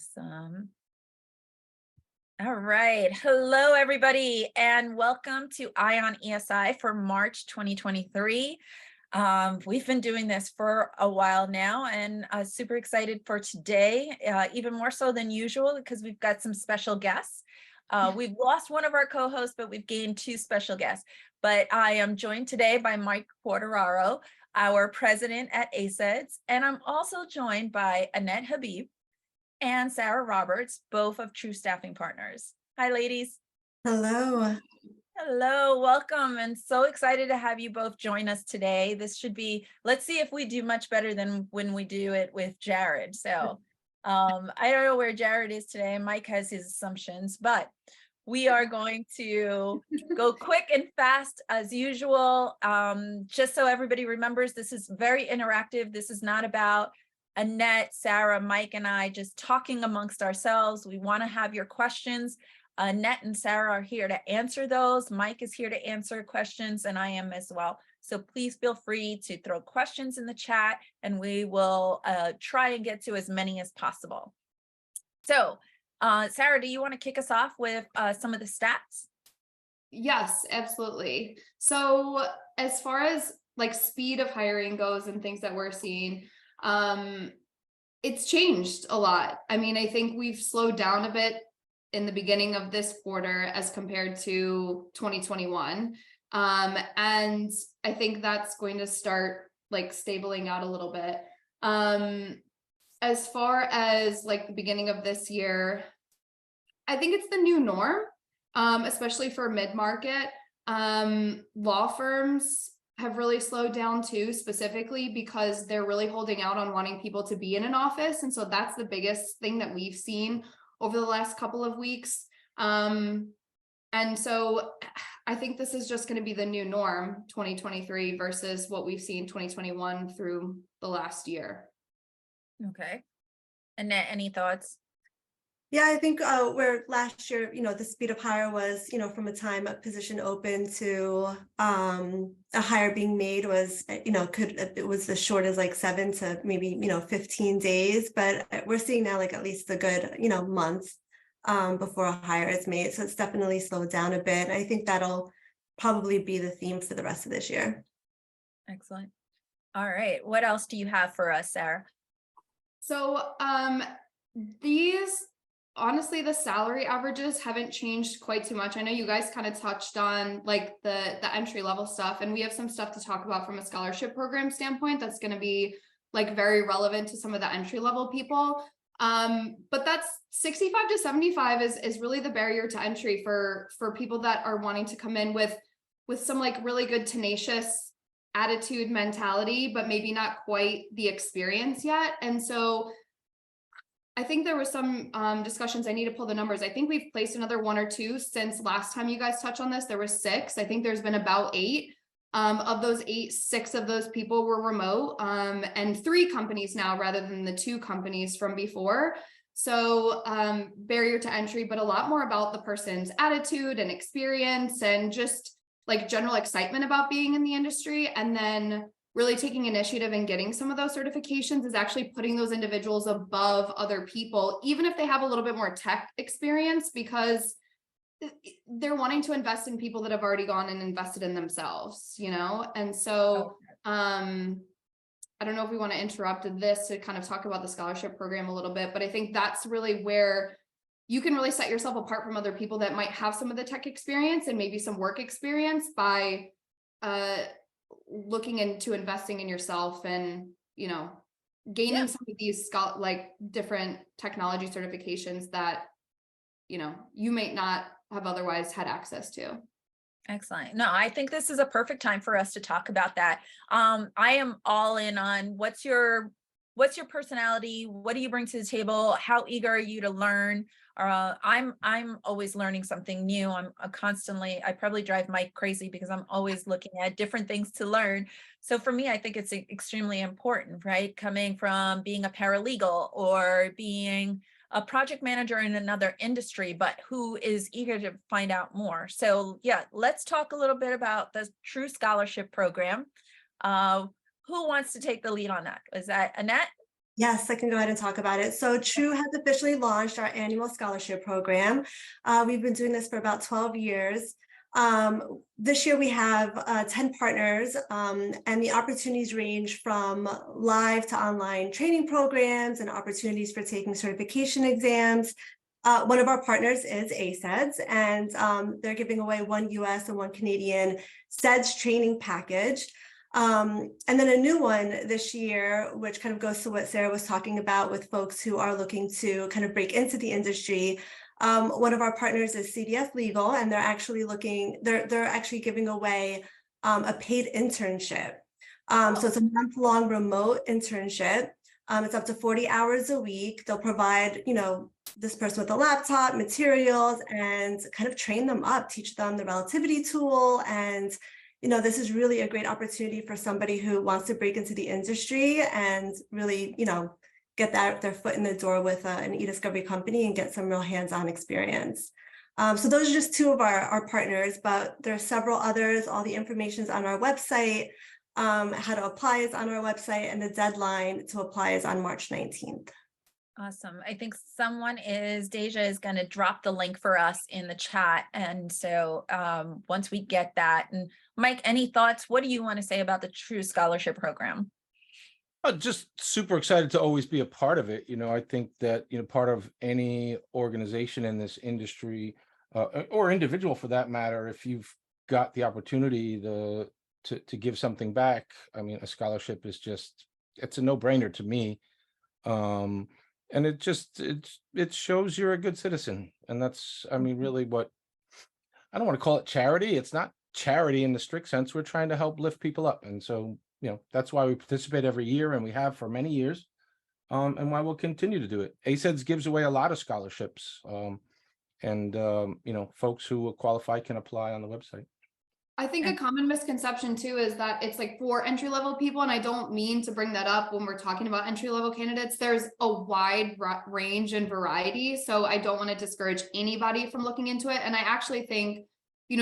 Awesome. All right. Hello, everybody, and welcome to Ion ESI for March 2023. We've been doing this for a while now, and super excited for today, even more so than usual because we've got some special guests. We've lost one of our co-hosts, but we've gained two special guests. But I am joined today by Michael Quartararo, our president at ACEDS, and I'm also joined by Annette Habib and Sarah Roberts, both of True Staffing Partners. Hi, ladies. Hello. Hello, welcome, and so excited to have you both join us today. This should be, let's see if we do much better than when we do it with Jared. So I don't know where Jared is today. Mike has his assumptions, but we are going to go quick and fast as usual. Just so everybody remembers, this is very interactive. This is not about Annette, Sarah, Mike, and I just talking amongst ourselves. We want to have your questions. Annette and Sarah are here to answer those. Mike is here to answer questions, and I am as well. So please feel free to throw questions in the chat, and we will try and get to as many as possible. So, Sarah, do you want to kick us off with some of the stats? Yes, absolutely. So as far as like speed of hiring goes and things that we're seeing, it's changed a lot. I mean, I think we've slowed down a bit in the beginning of this quarter as compared to 2021. And I think that's going to start like stabling out a little bit. As far as like the beginning of this year, I think it's the new norm, especially for mid-market. Law firms have really slowed down too, specifically because they're really holding out on wanting people to be in an office. And so that's the biggest thing that we've seen over the last couple of weeks. And so I think this is just going to be the new norm, 2023 versus what we've seen 2021 through the last year. Okay. Annette, any thoughts? Yeah, I think where last year, the speed of hire was, from a time a position open to a hire being made was, it was as short as like 7 to maybe, 15 days. But we're seeing now like at least a good, month before a hire is made. So it's definitely slowed down a bit. I think that'll probably be the theme for the rest of this year. Excellent. All right. What else do you have for us, Sarah? So honestly, the salary averages haven't changed quite too much. I know you guys kind of touched on like the entry level stuff, and we have some stuff to talk about from a scholarship program standpoint that's going to be like very relevant to some of the entry level people. But that's 65 to 75 is really the barrier to entry for people that are wanting to come in with some like really good tenacious attitude mentality, but maybe not quite the experience yet. And so I think there were some discussions. I need to pull the numbers. I think we've placed another 1 or 2 since last time you guys touched on this. There were 6. I think there's been about 8. Of those 8, 6 of those people were remote, and 3 companies now rather than the 2 companies from before. So barrier to entry, but a lot more about the person's attitude and experience and just like general excitement about being in the industry. And then really taking initiative and getting some of those certifications is actually putting those individuals above other people, even if they have a little bit more tech experience, because they're wanting to invest in people that have already gone and invested in themselves, And so I don't know if we want to interrupt this to kind of talk about the scholarship program a little bit, but I think that's really where you can really set yourself apart from other people that might have some of the tech experience and maybe some work experience by looking into investing in yourself and gaining some of these like different technology certifications that you might not have otherwise had access to. Excellent. No, I think this is a perfect time for us to talk about that. I am all in on what's your personality? What do you bring to the table? How eager are you to learn? I'm always learning something new. I probably drive Mike crazy because I'm always looking at different things to learn. So for me, I think it's extremely important, right? Coming from being a paralegal or being a project manager in another industry, but who is eager to find out more. So yeah, let's talk a little bit about the True Scholarship Program. Who wants to take the lead on that? Is that Annette? Yes, I can go ahead and talk about it. So True has officially launched our annual scholarship program. We've been doing this for about 12 years. This year we have 10 partners, and the opportunities range from live to online training programs and opportunities for taking certification exams. One of our partners is ACEDS, and they're giving away one US and one Canadian SEDS training package. And then a new one this year, which kind of goes to what Sarah was talking about with folks who are looking to kind of break into the industry. One of our partners is CDS Legal, and they're actually giving away a paid internship. So it's a month-long remote internship. It's up to 40 hours a week. They'll provide, this person with a laptop, materials, and kind of train them up, teach them the relativity tool. And this is really a great opportunity for somebody who wants to break into the industry and really, get their foot in the door with an e-discovery company and get some real hands-on experience. So those are just two of our partners, but there are several others. All the information is on our website. How to apply is on our website, and the deadline to apply is on March 19th. Awesome. I think Deja is going to drop the link for us in the chat. And so once we get that, and Mike, any thoughts? What do you want to say about the True Scholarship Program? Just super excited to always be a part of it. I think that, part of any organization in this industry or individual for that matter, if you've got the opportunity to give something back, I mean, a scholarship is it's a no-brainer to me. And it shows you're a good citizen. And that's, I mean, really what, I don't want to call it charity. It's not charity in the strict sense. We're trying to help lift people up. And so, that's why we participate every year, and we have for many years, and why we'll continue to do it. ACEDS gives away a lot of scholarships, and folks who will qualify can apply on the website. I think a common misconception too is that it's like for entry-level people, and I don't mean to bring that up when we're talking about entry-level candidates. There's a wide range and variety, so I don't want to discourage anybody from looking into it. And I actually think,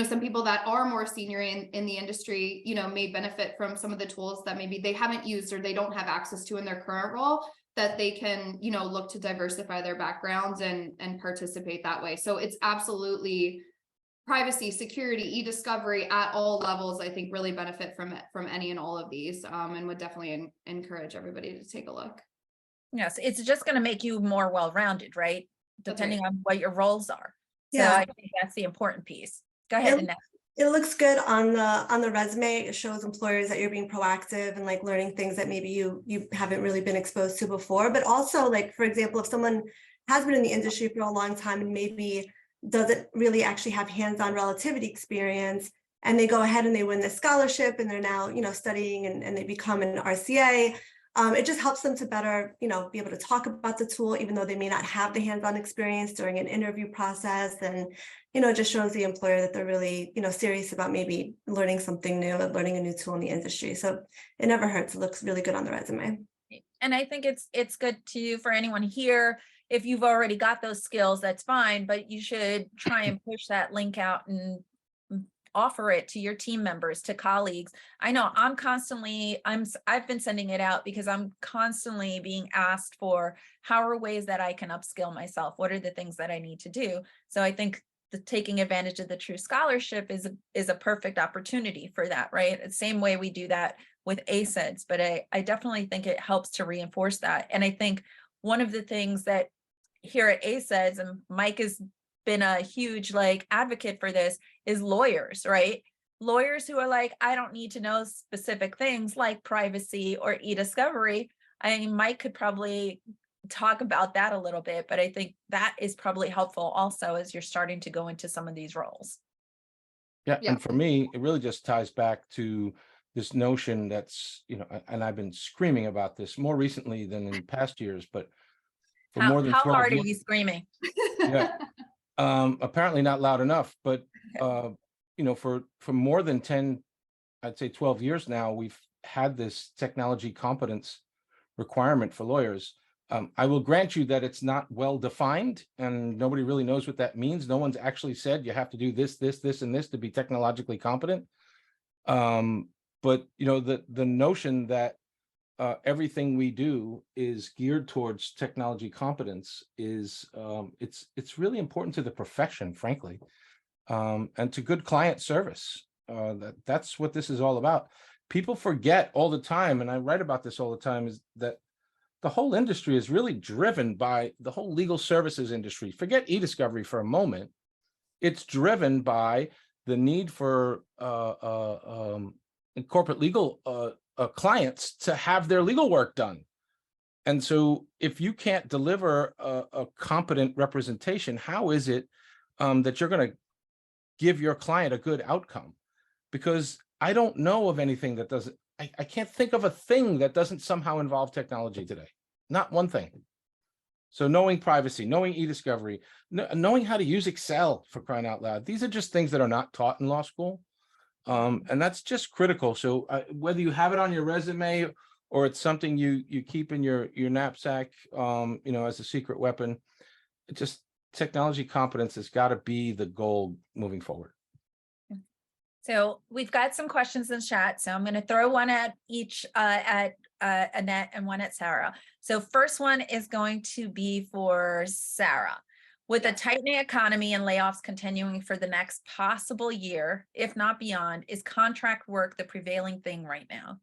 some people that are more senior in the industry, may benefit from some of the tools that maybe they haven't used or they don't have access to in their current role, that they can, look to diversify their backgrounds and participate that way. So it's absolutely privacy, security, e-discovery at all levels, I think really benefit from any and all of these, and would definitely encourage everybody to take a look. Yes, it's just going to make you more well-rounded, right? Depending on what your roles are. Yeah. So I think that's the important piece. Go ahead, Annette. It looks good on the resume. It shows employers that you're being proactive and like learning things that maybe you haven't really been exposed to before. But also, like, for example, if someone has been in the industry for a long time and maybe doesn't really actually have hands-on relativity experience, and they go ahead and they win this scholarship and they're now, studying and they become an RCA, it just helps them to better, be able to talk about the tool, even though they may not have the hands-on experience during an interview process. And, it just shows the employer that they're really, serious about maybe learning something new and learning a new tool in the industry. So it never hurts. It looks really good on the resume. And I think it's good for anyone here. If you've already got those skills, that's fine, but you should try and push that link out and offer it to your team members, to colleagues. I know I've been sending it out because I'm constantly being asked for how are ways that I can upskill myself? What are the things that I need to do? So I think taking advantage of the True Scholarship is a perfect opportunity for that, right? The same way we do that with ACEDS, but I definitely think it helps to reinforce that. And I think one of the things that here at ACEDS, and Mike has been a huge advocate for this, is lawyers, right? Lawyers who are like, I don't need to know specific things like privacy or e-discovery. I mean, Mike could probably talk about that a little bit, but I think that is probably helpful also as you're starting to go into some of these roles. Yeah. And for me, it really just ties back to this notion that's, and I've been screaming about this more recently than in past years, but for more than 12 how hard years, are you screaming? Yeah. Apparently not loud enough, but for more than 10, I'd say 12 years now, we've had this technology competence requirement for lawyers. I will grant you that it's not well defined and nobody really knows what that means. No one's actually said you have to do this, and this to be technologically competent. But the notion that everything we do is geared towards technology competence is it's really important to the profession, frankly, and to good client service. That's what this is all about. People forget all the time, and I write about this all the time, is that the whole industry is really driven by the whole legal services industry. Forget e-discovery for a moment. It's driven by the need for corporate legal clients to have their legal work done. And so if you can't deliver a competent representation, how is it that you're going to give your client a good outcome? Because I don't know of anything that doesn't, I can't think of a thing that doesn't somehow involve technology today. Not one thing. So knowing privacy, knowing e-discovery, knowing how to use Excel, for crying out loud. These are just things that are not taught in law school. And that's just critical. So whether you have it on your resume or it's something you keep in your knapsack, as a secret weapon, it just, technology competence has got to be the goal moving forward. So we've got some questions in chat. So I'm going to throw one at each, at Annette and one at Sarah. So first one is going to be for Sarah. With a tightening economy and layoffs continuing for the next possible year, if not beyond, is contract work the prevailing thing right now?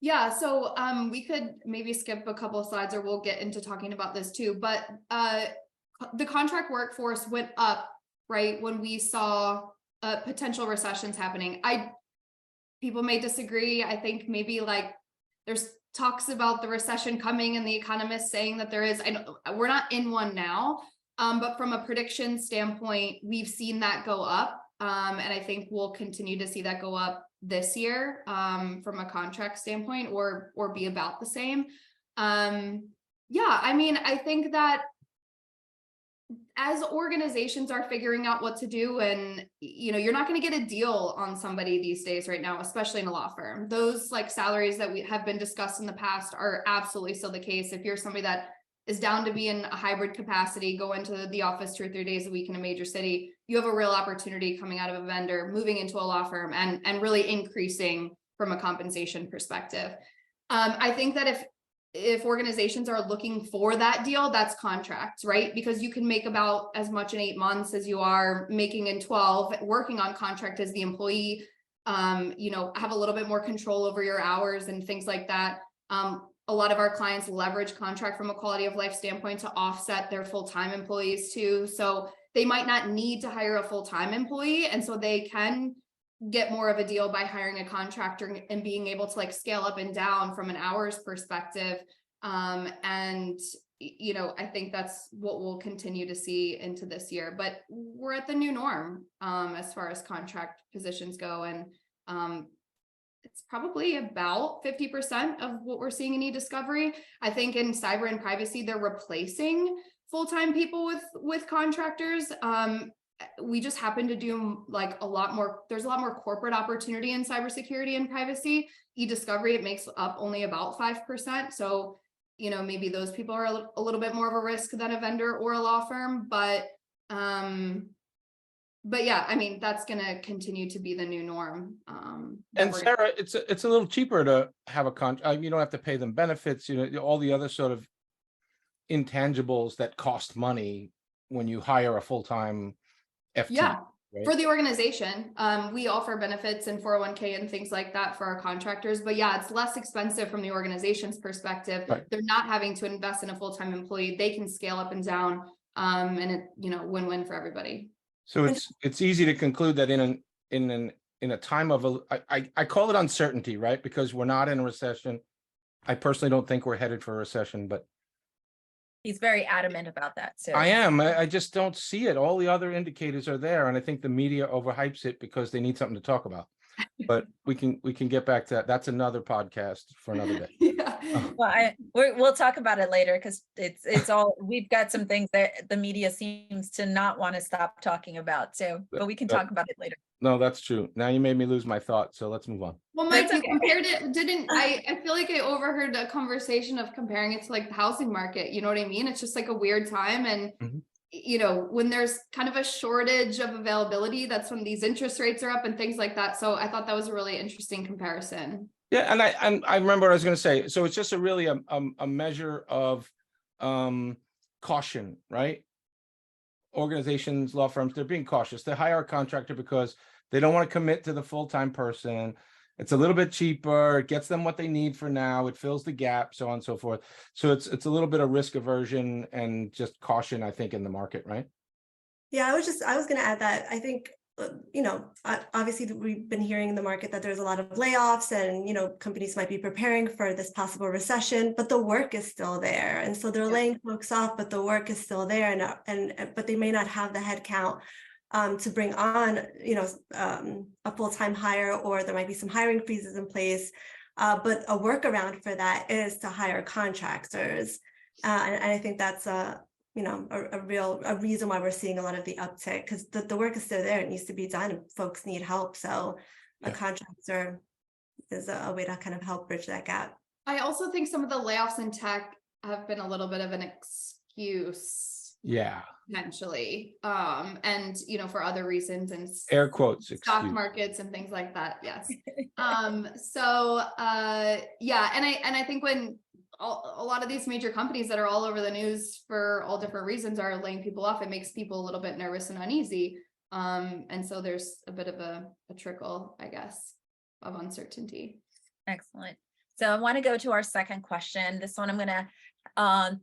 Yeah, so we could maybe skip a couple of slides, or we'll get into talking about this too. But the contract workforce went up, right, when we saw potential recessions happening. People may disagree. I think maybe like there's talks about the recession coming and the economists saying that there is. We're not in one now, but from a prediction standpoint, we've seen that go up. And I think we'll continue to see that go up this year from a contract standpoint, or be about the same. I think that as organizations are figuring out what to do, and you're not going to get a deal on somebody these days right now, especially in a law firm. Those like salaries that we have been discussed in the past are absolutely still the case. If you're somebody that is down to be in a hybrid capacity, go into the office 2 or 3 days a week in a major city, you have a real opportunity coming out of a vendor, moving into a law firm, and really increasing from a compensation perspective. I think that if organizations are looking for that deal, that's contracts, right? Because you can make about as much in 8 months as you are making in 12 working on contract as the employee. Have a little bit more control over your hours and things like that. A lot of our clients leverage contract from a quality of life standpoint to offset their full-time employees too. So they might not need to hire a full-time employee, and so they can get more of a deal by hiring a contractor and being able to like scale up and down from an hours perspective. I think that's what we'll continue to see into this year, but we're at the new norm as far as contract positions go. And it's probably about 50% of what we're seeing in e-discovery. I think in cyber and privacy, they're replacing full-time people with contractors. We just happen to do like there's a lot more corporate opportunity in cybersecurity and privacy. E-discovery, it makes up only about 5%. So, maybe those people are a little bit more of a risk than a vendor or a law firm, but yeah, that's going to continue to be the new norm. And Sarah, it's a little cheaper to have a contract. You don't have to pay them benefits, all the other sort of intangibles that cost money when you hire a full-time FT. Yeah, right? For the organization, we offer benefits and 401k and things like that for our contractors. But yeah, it's less expensive from the organization's perspective. Right. They're not having to invest in a full-time employee. They can scale up and down, and it win-win for everybody. So it's easy to conclude that in a time of I call it uncertainty, right? Because we're not in a recession. I personally don't think we're headed for a recession, but He's very adamant about that. So I am. I just don't see it. All the other indicators are there, and I think the media overhypes it because they need something to talk about. But we can get back to that. That's another podcast for another day. Yeah. Well, we'll talk about it later, because it's all, we've got some things that the media seems to not want to stop talking about. So, but we can talk about it later. No, that's true. Now you made me lose my thought. So let's move on. Well, Mike, you compared it, I feel like I overheard a conversation of comparing it to like the housing market. You know what I mean? It's just like a weird time. And, when there's kind of a shortage of availability, that's when these interest rates are up and things like that. So I thought that was a really interesting comparison. Yeah, and I remember what I was going to say. So it's just a really a measure of caution, right? Organizations, law firms, they're being cautious. They hire a contractor because they don't want to commit to the full-time person. It's a little bit cheaper, it gets them what they need for now, it fills the gap, so on and so forth. So it's a little bit of risk aversion and just caution, I think, in the market, right? Yeah, I was going to add that I think, obviously we've been hearing in the market that there's a lot of layoffs and, companies might be preparing for this possible recession, but the work is still there. And so they're laying folks off, but the work is still there. But they may not have the headcount to bring on, a full-time hire, or there might be some hiring freezes in place. But a workaround for that is to hire contractors. And I think that's a reason why we're seeing a lot of the uptick, because the work is still there. It needs to be done and folks need help. So a contractor is a way to kind of help bridge that gap. I also think some of the layoffs in tech have been a little bit of an excuse. Yeah. Potentially. And for other reasons, and Air quotes, stock excuse. markets and things like that. Yes. And I think when a lot of these major companies that are all over the news for all different reasons are laying people off, it makes people a little bit nervous and uneasy. And so there's a bit of a trickle, I guess, of uncertainty. Excellent. So I want to go to our second question. This one I'm going to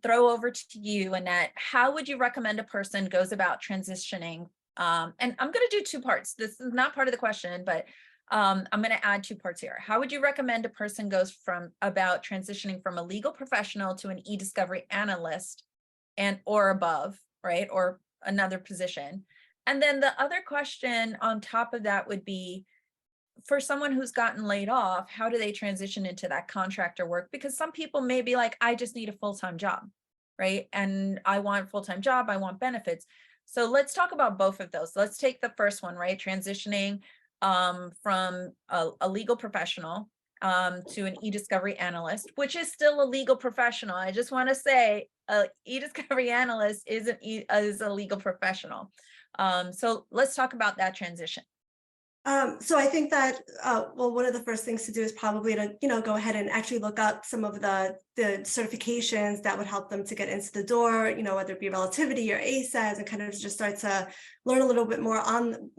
throw over to you, Annette. How would you recommend a person goes about transitioning? And I'm going to do two parts. This is not part of the question, but I'm going to add two parts here. How would you recommend a person goes about transitioning from a legal professional to an e-discovery analyst or above, right? Or another position. And then the other question on top of that would be, for someone who's gotten laid off, how do they transition into that contractor work? Because some people may be like, I just need a full-time job, right? And I want a full-time job, I want benefits. So let's talk about both of those. Let's take the first one, right? Transitioning from a legal professional to an e-discovery analyst, which is still a legal professional. I just want to say e-discovery analyst is a legal professional. So let's talk about that transition. So I think that, one of the first things to do is probably to, go ahead and actually look up some of the certifications that would help them to get into the door, whether it be relativity or ACEDS, and kind of just start to learn a little bit more on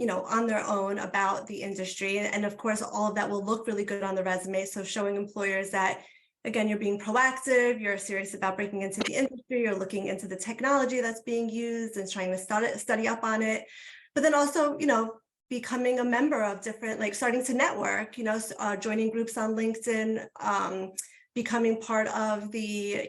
their own about the industry. And of course, all of that will look really good on the resume. So showing employers that, again, you're being proactive, you're serious about breaking into the industry, you're looking into the technology that's being used and trying to study up on it. But then also, becoming a member of different, like starting to network, joining groups on LinkedIn, becoming part of the,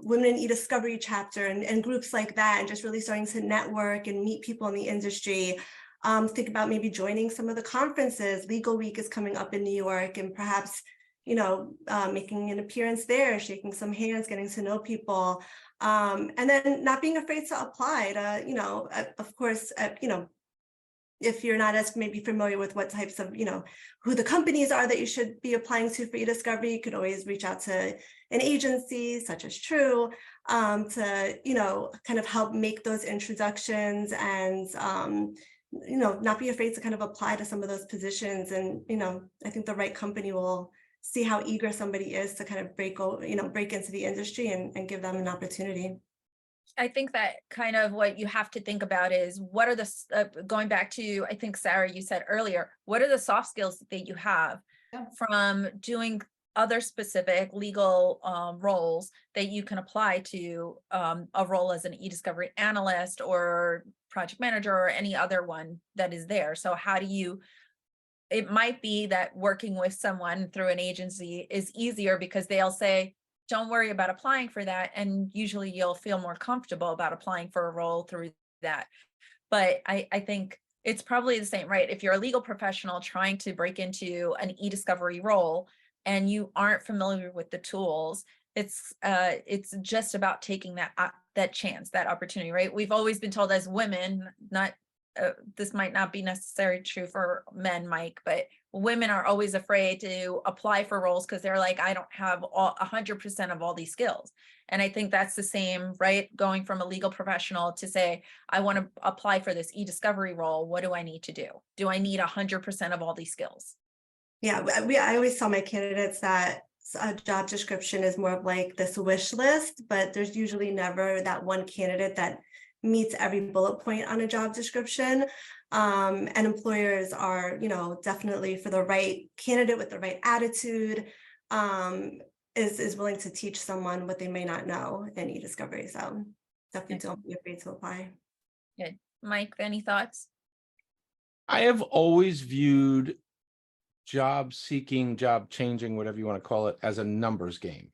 Women in E-Discovery chapter and groups like that, and just really starting to network and meet people in the industry. Think about maybe joining some of the conferences. Legal Week is coming up in New York, and perhaps, making an appearance there, shaking some hands, getting to know people. And then not being afraid to apply to, of course, if you're not as maybe familiar with what types of, who the companies are that you should be applying to for e-discovery, you could always reach out to an agency such as True to, kind of help make those introductions and, not be afraid to kind of apply to some of those positions. And, I think the right company will see how eager somebody is to kind of break into the industry and give them an opportunity. I think that kind of what you have to think about is what are the, going back to, I think, Sarah, you said earlier, what are the soft skills that you have from doing other specific legal roles that you can apply to a role as an e-discovery analyst or project manager or any other one that is there. So how do you, it might be that working with someone through an agency is easier because they'll say, don't worry about applying for that. And usually you'll feel more comfortable about applying for a role through that. But I think it's probably the same, right? If you're a legal professional trying to break into an e-discovery role and you aren't familiar with the tools, it's just about taking that chance, that opportunity, right? We've always been told as women, this might not be necessarily true for men, Mike, but women are always afraid to apply for roles because they're like, I don't have 100% of all these skills. And I think that's the same, right? Going from a legal professional to say, I want to apply for this e-discovery role. What do I need to do? Do I need 100% of all these skills? Yeah, I always tell my candidates that a job description is more of like this wish list, but there's usually never that one candidate that meets every bullet point on a job description. And employers are, definitely for the right candidate with the right attitude, is willing to teach someone what they may not know in e-discovery. So definitely don't be afraid to apply. Good. Mike, any thoughts? I have always viewed job seeking, job changing, whatever you want to call it, as a numbers game.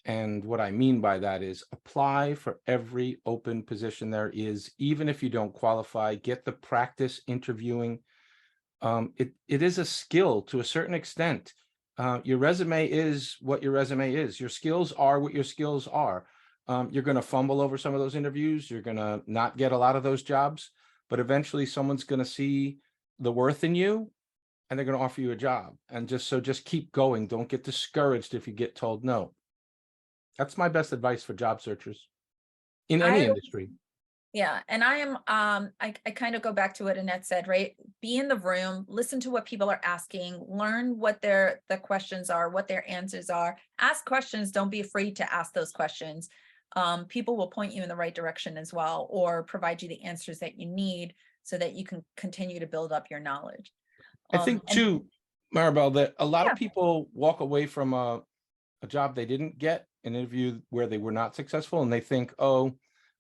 And what I mean by that is apply for every open position there is, even if you don't qualify, get the practice interviewing. It is a skill to a certain extent. Your resume is what your resume is. Your skills are what your skills are. You're going to fumble over some of those interviews. You're going to not get a lot of those jobs, but eventually someone's going to see the worth in you and they're going to offer you a job. And just keep going. Don't get discouraged if you get told no. That's my best advice for job searchers in any industry. Yeah. And I am, I kind of go back to what Annette said, right? Be in the room, listen to what people are asking, learn what the questions are, what their answers are, ask questions. Don't be afraid to ask those questions. People will point you in the right direction as well, or provide you the answers that you need so that you can continue to build up your knowledge. I think too, Maribel, that a lot of people walk away from a job they didn't get, an interview where they were not successful, and they think, oh,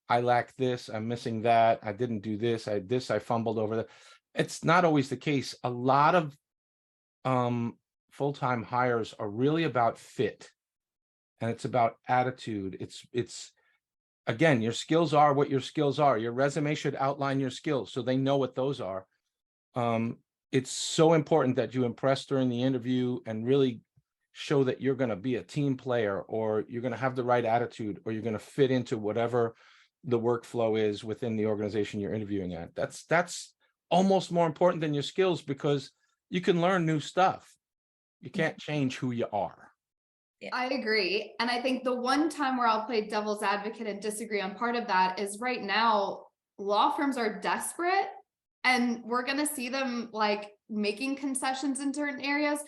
I lack this, I'm missing that, I didn't do this, I fumbled over that. It's not always the case. A lot of full-time hires are really about fit, and it's about attitude. It's again, your skills are what your skills are. Your resume should outline your skills so they know what those are. It's so important that you impress during the interview and really show that you're going to be a team player, or you're going to have the right attitude, or you're going to fit into whatever the workflow is within the organization you're interviewing at. That's almost more important than your skills, because you can learn new stuff. You can't change who you are. Yeah. I agree. And I think the one time where I'll play devil's advocate and disagree on part of that is right now, law firms are desperate, and we're going to see them like making concessions in certain areas.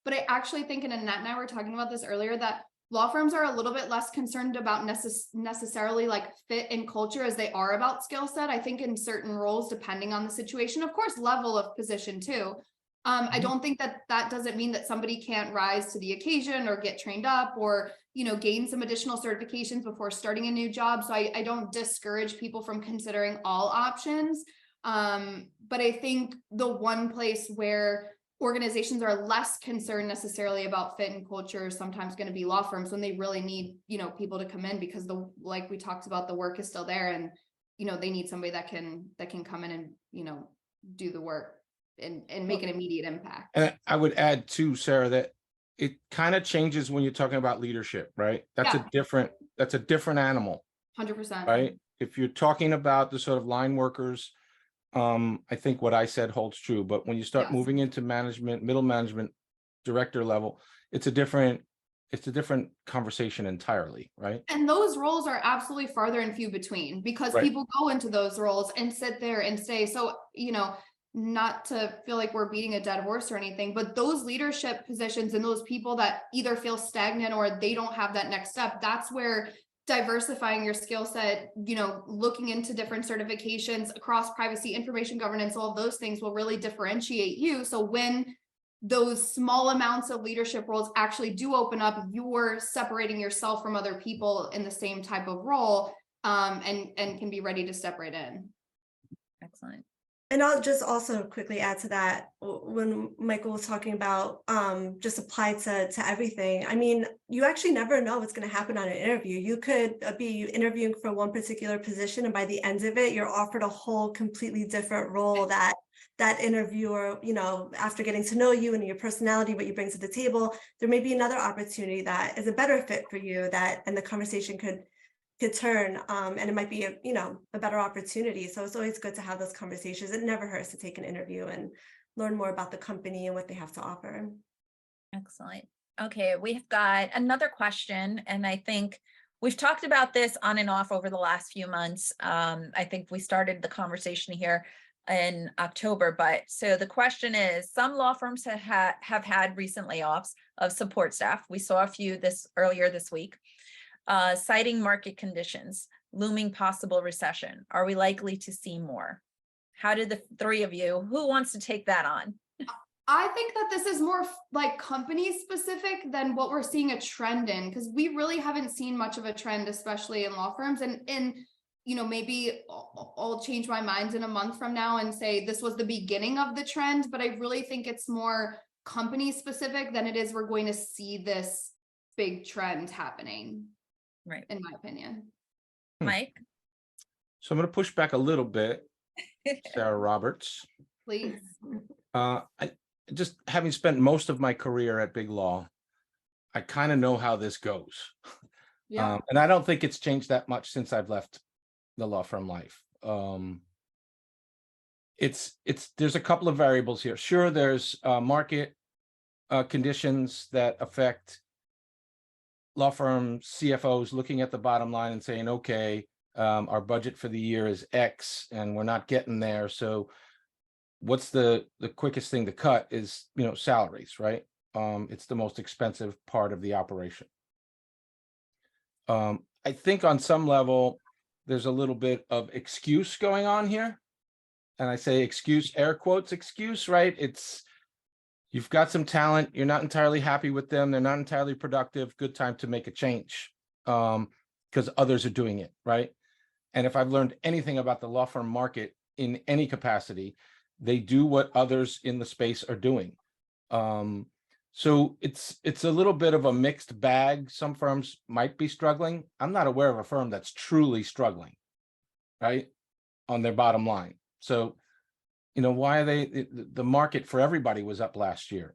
But I actually think, and Annette and I were talking about this earlier, that law firms are a little bit less concerned about necessarily like fit and culture as they are about skill set. I think in certain roles, depending on the situation, of course, level of position too. I don't think that doesn't mean that somebody can't rise to the occasion or get trained up or, gain some additional certifications before starting a new job. So I don't discourage people from considering all options. But I think the one place where organizations are less concerned necessarily about fit and culture is sometimes going to be law firms when they really need, people to come in, because like we talked about, the work is still there, and, they need somebody that can come in and, do the work and make an immediate impact. And I would add too, Sarah, that it kind of changes when you're talking about leadership, right? That's a different animal. 100%. Right? If you're talking about the sort of line workers, I think what I said holds true. But when you start moving into management, middle management, director level, it's a different conversation entirely, right? And those roles are absolutely farther and few between, because people go into those roles and sit there and stay. So, not to feel like we're beating a dead horse or anything, but those leadership positions and those people that either feel stagnant or they don't have that next step, that's where diversifying your skill set, looking into different certifications across privacy, information governance, all of those things will really differentiate you. So when those small amounts of leadership roles actually do open up, you're separating yourself from other people in the same type of role, and can be ready to step right in. Excellent. And I'll just also quickly add to that, when Michael was talking about just apply to everything. I mean, you actually never know what's going to happen on an interview. You could be interviewing for one particular position, and by the end of it, you're offered a whole completely different role that interviewer, after getting to know you and your personality, what you bring to the table, there may be another opportunity that is a better fit for you, and the conversation could turn, and it might be a better opportunity. So it's always good to have those conversations. It never hurts to take an interview and learn more about the company and what they have to offer. Excellent. Okay, we've got another question, and I think we've talked about this on and off over the last few months. I think we started the conversation here in October. But so the question is, some law firms have had recent layoffs of support staff. We saw a few earlier this week, citing market conditions, looming possible recession. Are we likely to see more? How did the three of you, who wants to take that on? I think that this is more like company specific than what we're seeing a trend in, because we really haven't seen much of a trend, especially in law firms. And you know, maybe I'll change my mind in a month from now and say this was the beginning of the trend, but I really think it's more company specific than it is we're going to see this big trend happening. Right. In my opinion. Mike? So I'm going to push back a little bit, Sarah Roberts. Please. I just, having spent most of my career at big law, I kind of know how this goes. Yeah. And I don't think it's changed that much since I've left the law firm life. There's a couple of variables here. Sure, there's market conditions that affect law firm CFOs looking at the bottom line and saying, okay, our budget for the year is X and we're not getting there. So what's the quickest thing to cut is, salaries, right? It's the most expensive part of the operation. I think on some level, there's a little bit of excuse going on here. And I say excuse, air quotes, excuse, right? You've got some talent, you're not entirely happy with them, they're not entirely productive, good time to make a change because others are doing it, right? And if I've learned anything about the law firm market in any capacity, they do what others in the space are doing. So it's a little bit of a mixed bag. Some firms might be struggling. I'm not aware of a firm that's truly struggling, right, on their bottom line. So, why are the market for everybody was up last year.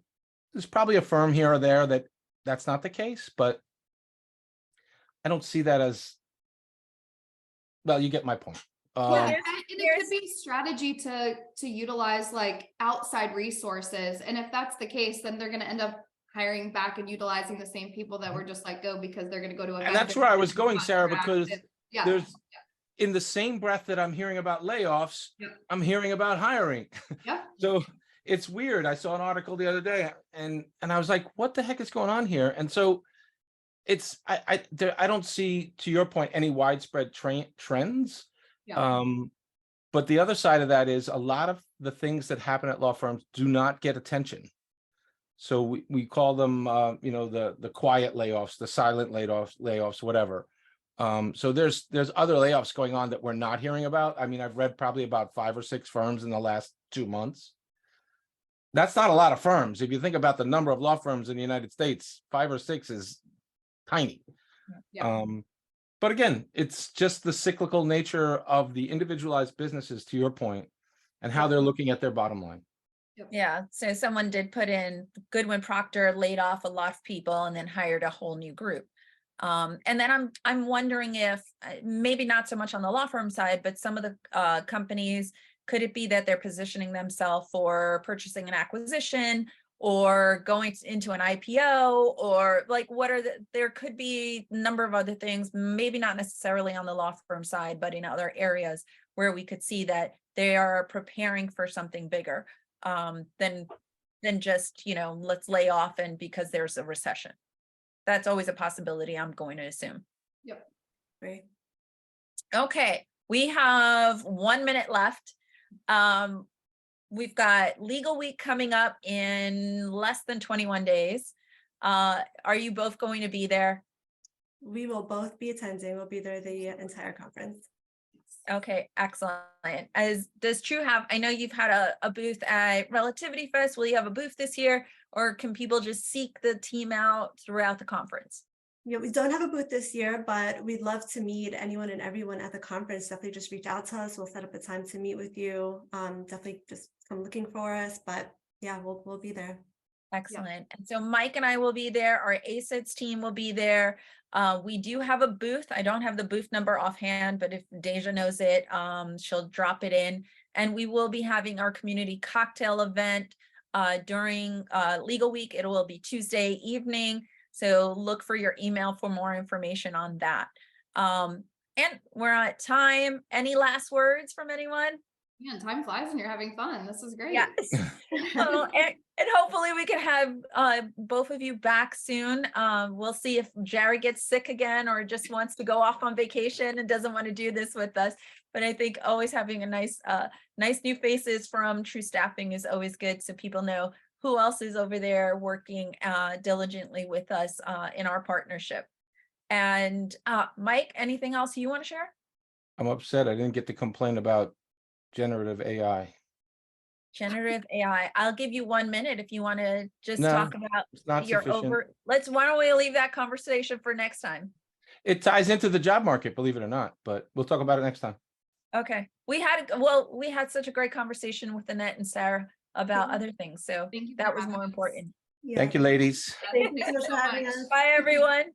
There's probably a firm here or there that's not the case, but I don't see that as, well, you get my point. Yeah, and it could be strategy to utilize like outside resources. And if that's the case, then they're going to end up hiring back and utilizing the same people that were just let go because they're going to go to a. And that's where I was going, Sarah, because there's, yeah. In the same breath that I'm hearing about layoffs, Yep. I'm hearing about hiring. Yeah. So it's weird. I saw an article the other day and I was like, what the heck is going on here? And so I don't see, to your point, any widespread trends. Yeah. But the other side of that is a lot of the things that happen at law firms do not get attention. So we call them, the quiet layoffs, the silent layoffs, whatever. So there's other layoffs going on that we're not hearing about. I mean, I've read probably about 5 or 6 firms in the last 2 months. That's not a lot of firms. If you think about the number of law firms in the United States, 5 or 6 is tiny. Yeah. But again, it's just the cyclical nature of the individualized businesses, to your point, and how they're looking at their bottom line. Yeah, so someone did put in Goodwin Procter laid off a lot of people and then hired a whole new group. And then I'm wondering if maybe not so much on the law firm side, but some of the companies, could it be that they're positioning themselves for purchasing an acquisition or going into an IPO, or like there could be a number of other things, maybe not necessarily on the law firm side, but in other areas where we could see that they are preparing for something bigger than just, let's lay off and because there's a recession. That's always a possibility, I'm going to assume. Yep. Right. Okay, we have 1 minute left. We've got legal week coming up in less than 21 days. Are you both going to be there? We will both be attending. We'll be there the entire conference. Okay, excellent. Does True have, I know you've had a booth at Relativity Fest. Will you have a booth this year, or can people just seek the team out throughout the conference? Yeah, we don't have a booth this year, but we'd love to meet anyone and everyone at the conference. Definitely just reach out to us. We'll set up a time to meet with you. Definitely just come looking for us, but yeah, we'll be there. Excellent. Yeah. And so Mike and I will be there. Our ACEDS team will be there. We do have a booth. I don't have the booth number offhand, but if Deja knows it, she'll drop it in. And we will be having our community cocktail event during Legal Week. It will be Tuesday evening. So look for your email for more information on that. And we're at time. Any last words from anyone? Man, time flies when you're having fun. This is great. Yes. Well, and hopefully we can have both of you back soon. We'll see if Jared gets sick again or just wants to go off on vacation and doesn't want to do this with us. But I think always having a nice new faces from True Staffing is always good, so people know who else is over there working diligently with us in our partnership. And Mike, anything else you want to share? I'm upset I didn't get to complain about generative AI. Generative AI. I'll give you 1 minute if you want to just No, talk about It's not your sufficient. why don't we leave that conversation for next time? It ties into the job market, believe it or not, but we'll talk about it next time. Okay. We had such a great conversation with Annette and Sarah about other things. So Thank you. that for was having more us. important. Yeah. Thank you, ladies. Yeah, Thank you so much for having us. Bye, everyone.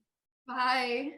Bye.